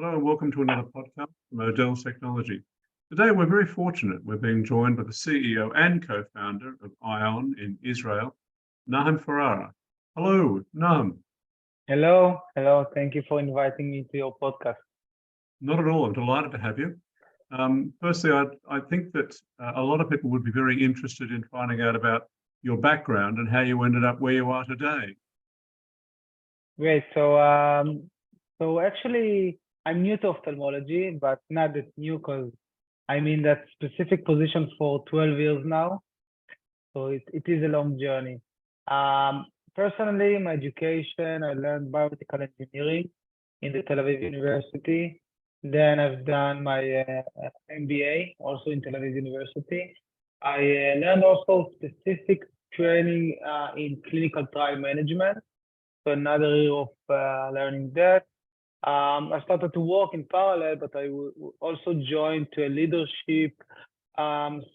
Hello and welcome to another podcast from Odell's Technology. Today we're very fortunate. We're being joined by the CEO and co-founder of ION in Israel, Nahum Ferera. Hello, Nahum. Hello. Thank you for inviting me to your podcast. Not at all. I'm delighted to have you. Firstly, I think that a lot of people would be very interested in finding out about your background and how you ended up where you are today. Great. So actually, I'm new to ophthalmology, but not that new because I'm in that specific position for 12 years now. So it is a long journey. Personally, my education, I learned biomedical engineering in the Tel Aviv University. Then I've done my MBA also in Tel Aviv University. I learned also specific training in clinical trial management. So another year of learning that. I started to work in parallel, but I also joined to a leadership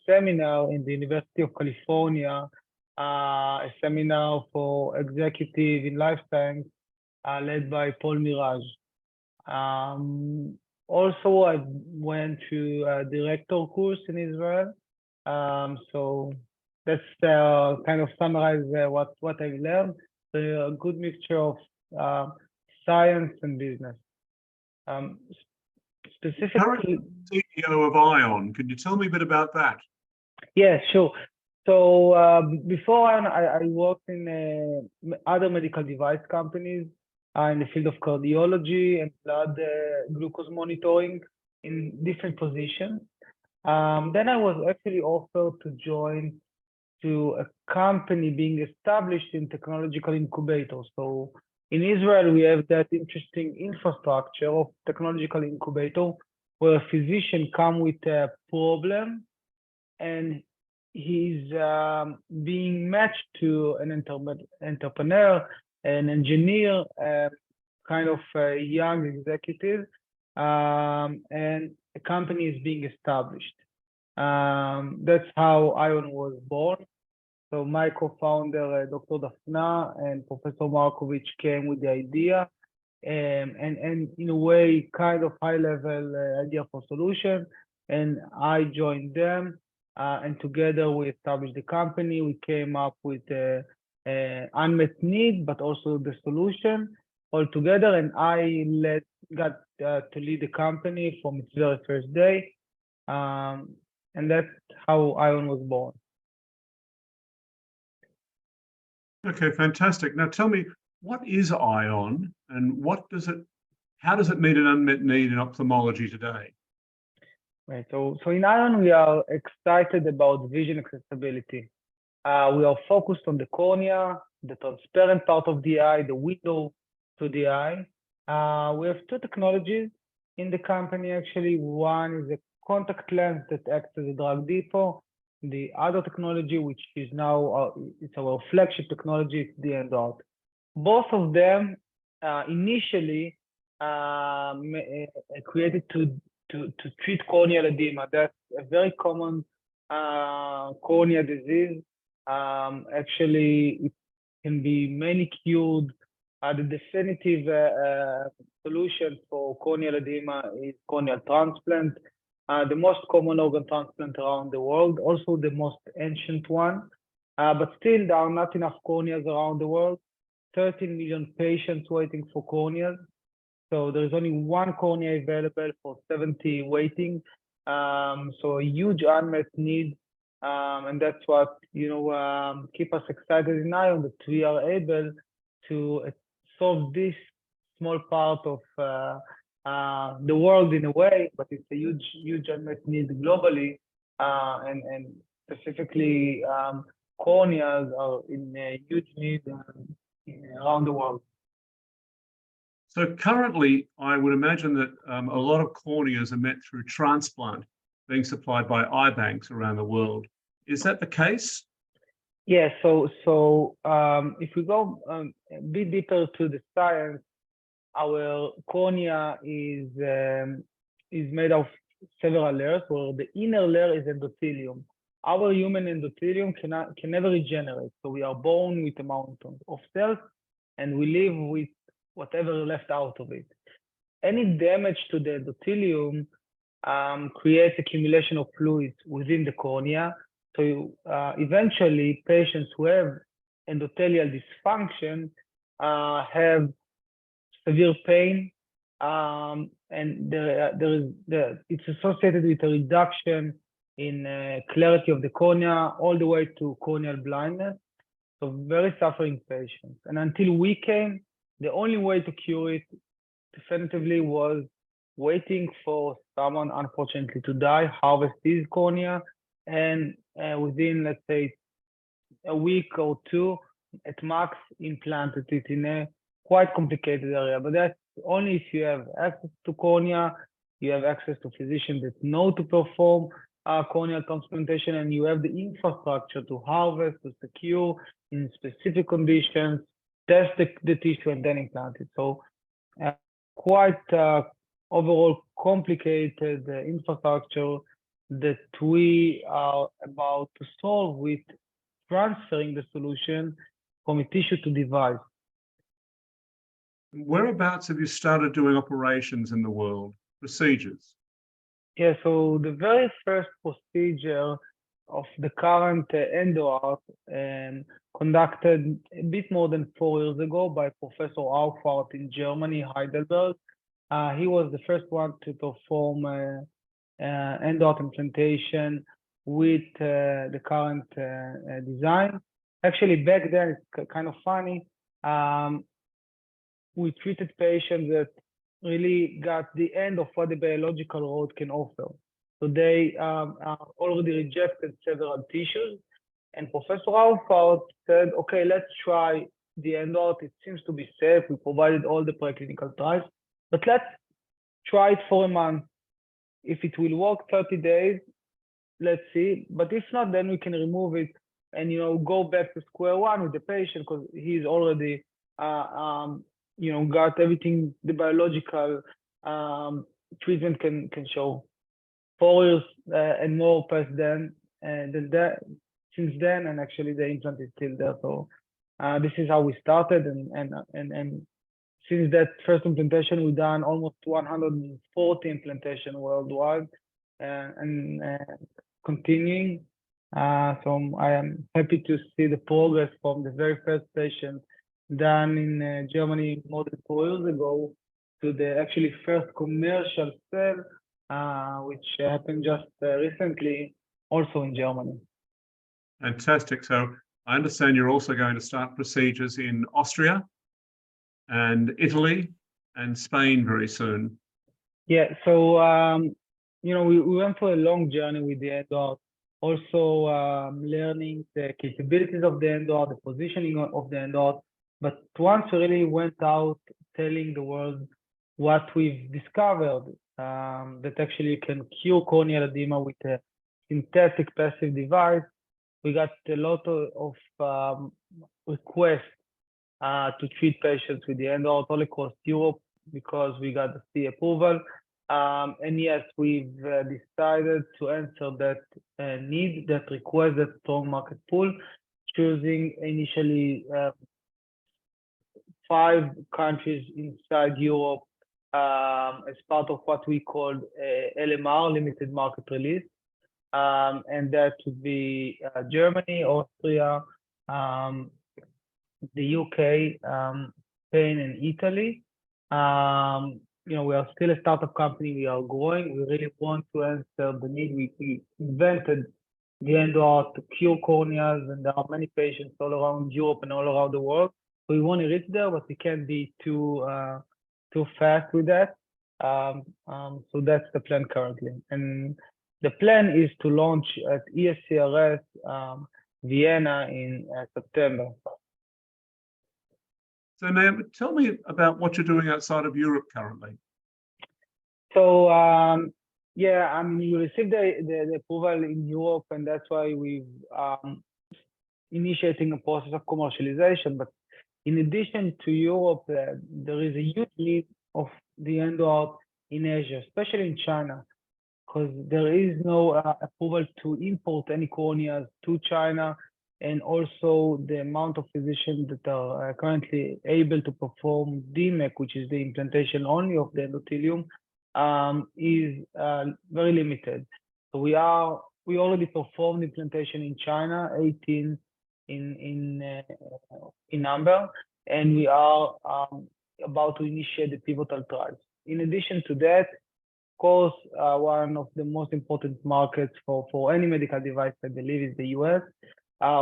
seminar in the University of California, a seminar for executive in life science led by Paul Mirage. Also, I went to a director course in Israel. So that's kind of summarize what I learned. So a good mixture of science and business. Specifically, CEO of ION, can you tell me a bit about that? Yeah, sure. So before I worked in other medical device companies in the field of cardiology and blood glucose monitoring in different positions. Then I was actually offered to join to a company being established in technological incubators. So in Israel, we have that interesting infrastructure of technological incubator where a physician come with a problem and he's being matched to an entrepreneur, an engineer, kind of a young executive, and a company is being established. That's how ION was born. So my co-founder, Dr. Dafna and Professor Markovich came with the idea and in a way, kind of high-level idea for solution. And I joined them and together we established the company. We came up with unmet need, but also the solution all together. And I got to lead the company from its very first day. And that's how ION was born. Okay, fantastic. Now tell me, what is ION and how does it meet an unmet need in ophthalmology today? Right. So in ION, we are excited about vision accessibility. We are focused on the cornea, the transparent part of the eye, the window to the eye. We have two technologies in the company, actually. One is a contact lens that acts as a drug depot. The other technology, which is now it's our flagship technology, is the EndoArt. Both of them initially created to treat corneal edema. That's a very common cornea disease. Actually, it can be mainly cured. The definitive solution for corneal edema is corneal transplant. The most common organ transplant around the world, also the most ancient one. But still, there are not enough corneas around the world. 13 million patients waiting for corneas. So there is only one cornea available for 70 waiting. So a huge unmet need. And that's what, keep us excited in ION, that we are able to solve this small part of the world in a way, but it's a huge unmet need globally, and specifically corneas are in a huge need around the world. So currently, I would imagine that a lot of corneas are met through transplant, being supplied by eye banks around the world. Is that the case? Yeah. So if we go a bit deeper to the science, our cornea is made of several layers, where the inner layer is endothelium. Our human endothelium can never regenerate. So we are born with a mountain of cells, and we live with whatever left out of it. any damage to the endothelium creates accumulation of fluids within the cornea. So eventually, patients who have endothelial dysfunction have severe pain, and it's associated with a reduction in clarity of the cornea all the way to corneal blindness. So very suffering patients. And until we came, the only way to cure it definitively was waiting for someone, unfortunately, to die, harvest his cornea, and within, let's say, a week or two, at max, implanted it in a quite complicated area. But that's only if you have access to cornea, you have access to physicians that know to perform corneal transplantation, and you have the infrastructure to harvest, to secure in specific conditions, test the tissue, and then implant it. So quite overall complicated infrastructure that we are about to solve with transferring the solution from a tissue to device. Whereabouts have you started doing operations in the world, procedures? Yeah, so the very first procedure of the current EndoArt conducted a bit more than 4 years ago by Professor Aufart in Germany, Heidelberg. He was the first one to perform EndoArt implantation with the current design. Actually, back then, it's kind of funny. We treated patients that really got the end of what the biological road can offer. So they already rejected several tissues, and Professor Aufart said, okay, let's try the EndoArt. It seems to be safe. We provided all the preclinical trials, but let's try it for a month. If it will work 30 days, let's see. But if not, then we can remove it and, go back to square one with the patient, because he's already, got everything the biological treatment can show. 4 years and more past since then, and actually the implant is still there. So this is how we started, and since that first implantation, we've done almost 140 implantation worldwide, and continuing. So I am happy to see the progress from the very first patient done in Germany more than 4 years ago to the actually first commercial sale, which happened just recently, also in Germany. Fantastic. So I understand you're also going to start procedures in Austria and Italy and Spain very soon. Yeah, so we went for a long journey with the EndoArt, also learning the capabilities of the EndoArt, the positioning of the EndoArt. But once we really went out telling the world what we've discovered, that actually you can cure corneal edema with a synthetic passive device, we got a lot of requests to treat patients with the EndoArt all across Europe, because we got the CE approval. And yes, we've decided to answer that need, that request, that strong market pull, choosing initially 5 countries inside Europe as part of what we called LMR, limited market release. And that would be Germany, Austria, the UK, Spain, and Italy. We are still a startup company. We are growing. We really want to answer the need. We invented the EndoArt to cure corneas, and there are many patients all around Europe and all around the world. We want to reach there, but we can't be too fast with that. So that's the plan currently. And the plan is to launch at ESCRS Vienna in September. So now tell me about what you're doing outside of Europe currently. So yeah, we received the approval in Europe, and that's why we've initiating a process of commercialization. But in addition to Europe, there is a huge need of the EndoArt in Asia, especially in China, because there is no approval to import any corneas to China. and also the amount of physicians that are currently able to perform DMEC, which is the implantation only of the endothelium, is very limited. So we already performed implantation in China, 18 in number, and we are about to initiate the pivotal trials. In addition to that, of course, one of the most important markets for any medical device, I believe, is the US.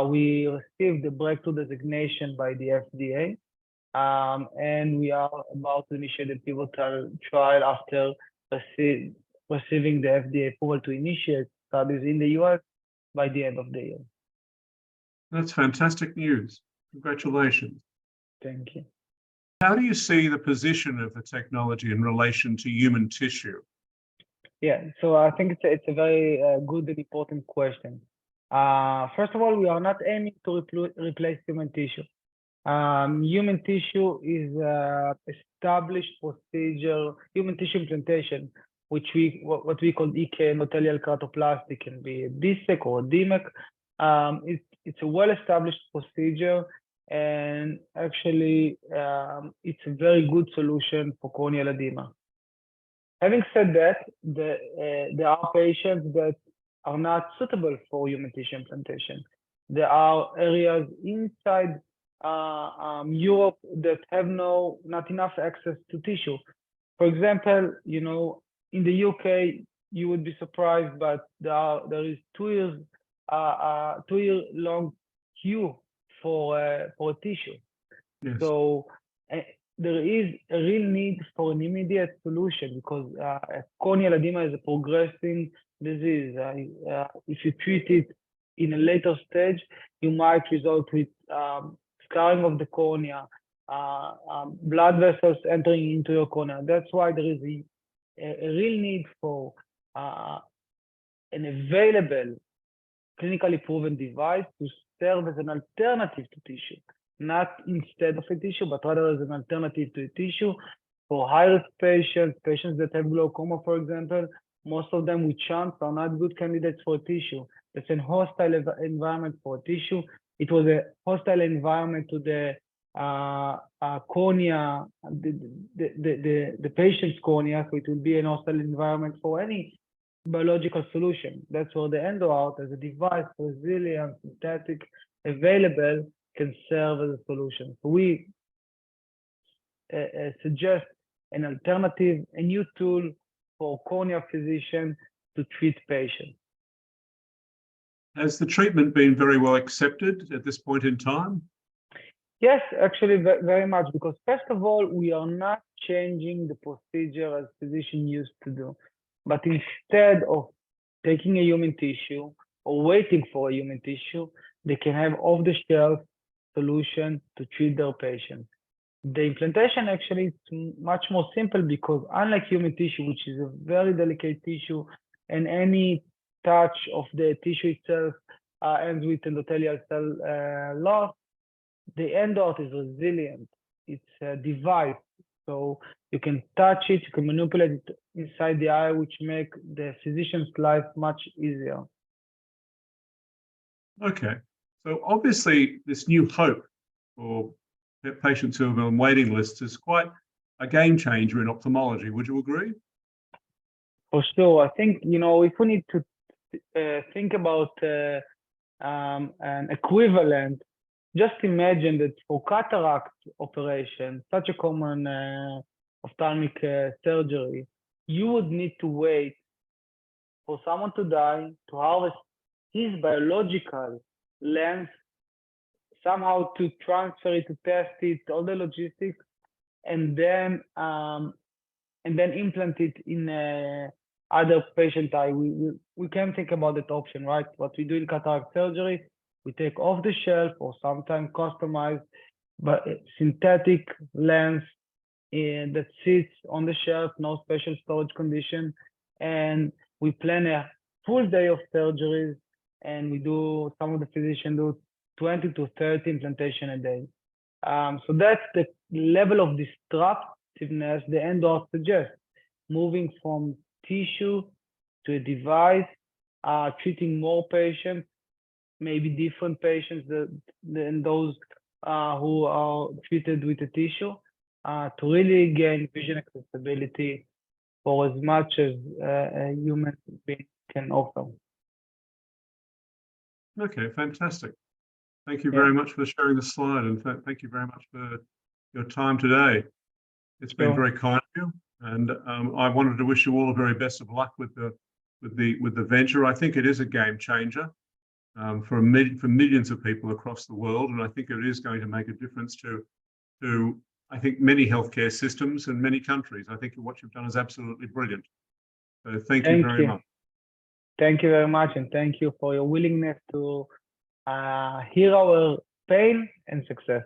We received the breakthrough designation by the FDA, and we are about to initiate the pivotal trial after receiving the FDA approval to initiate studies in the US by the end of the year. That's fantastic news. Congratulations. Thank you. How do you see the position of the technology in relation to human tissue? Yeah, so I think it's a very good and important question. First of all, we are not aiming to replace human tissue. Human tissue is established procedure, human tissue implantation, which what we call EK, endothelial keratoplasty, can be a DSEC or a DMEC. It's a well-established procedure, and actually, it's a very good solution for corneal edema. Having said that, there are patients that are not suitable for human tissue implantation. There are areas inside Europe that have not enough access to tissue. For example, in the UK, you would be surprised, but there is 2 year long queue for tissue. Yes. So there is a real need for an immediate solution because corneal edema is a progressing disease. If you treat it in a later stage, you might result with scarring of the cornea, blood vessels entering into your cornea. That's why there is a real need for an available, clinically proven device to serve as an alternative to tissue, not instead of a tissue, but rather as an alternative to a tissue for high-risk patients that have glaucoma, for example. Most of them with chance are not good candidates for tissue. It's a hostile environment for tissue. It was a hostile environment to the cornea, the patient's cornea, so it will be an hostile environment for any biological solution. That's where the EndoArt as a device, resilient, synthetic, available, can serve as a solution. So we suggest an alternative, a new tool for cornea physicians to treat patients. Has the treatment been very well accepted at this point in time? Yes, actually very much, because first of all, we are not changing the procedure as physicians used to do, but instead of taking a human tissue or waiting for a human tissue, they can have off-the-shelf solution to treat their patients. The implantation actually is much more simple because unlike human tissue, which is a very delicate tissue, and any touch of the tissue itself ends with endothelial cell loss, the EndoArt is resilient. It's a device, so you can touch it, you can manipulate it inside the eye, which make the physician's life much easier. Okay, so obviously this new hope for patients who have been on waiting lists is quite a game changer in ophthalmology. Would you agree? For sure. I think, if we need to think about an equivalent, just imagine that for cataract operation, such a common ophthalmic surgery, you would need to wait for someone to die, to harvest his biological lens, somehow to transfer it, to test it, all the logistics, and then implant it in other patient eye. We can think about that option, right? What we do in cataract surgery, we take off the shelf or sometimes customized, but synthetic lens that sits on the shelf, no special storage condition, and we plan a full day of surgeries, and some of the physicians do 20 to 30 implantation a day. So that's the level of disruptiveness the EndoArt suggests, moving from tissue to a device, treating more patients, maybe different patients than those who are treated with a tissue, to really gain vision accessibility for as much as a human being can offer. Okay, fantastic. Thank you Yeah. very much for sharing the slide, and thank you very much for your time today. It's been Sure. very kind of you, and I wanted to wish you all the very best of luck with the venture. I think it is a game changer for millions of people across the world, and I think it is going to make a difference to I think many healthcare systems and many countries. I think what you've done is absolutely brilliant. So thank you very much. Thank you very much, and thank you for your willingness to hear our pain and success.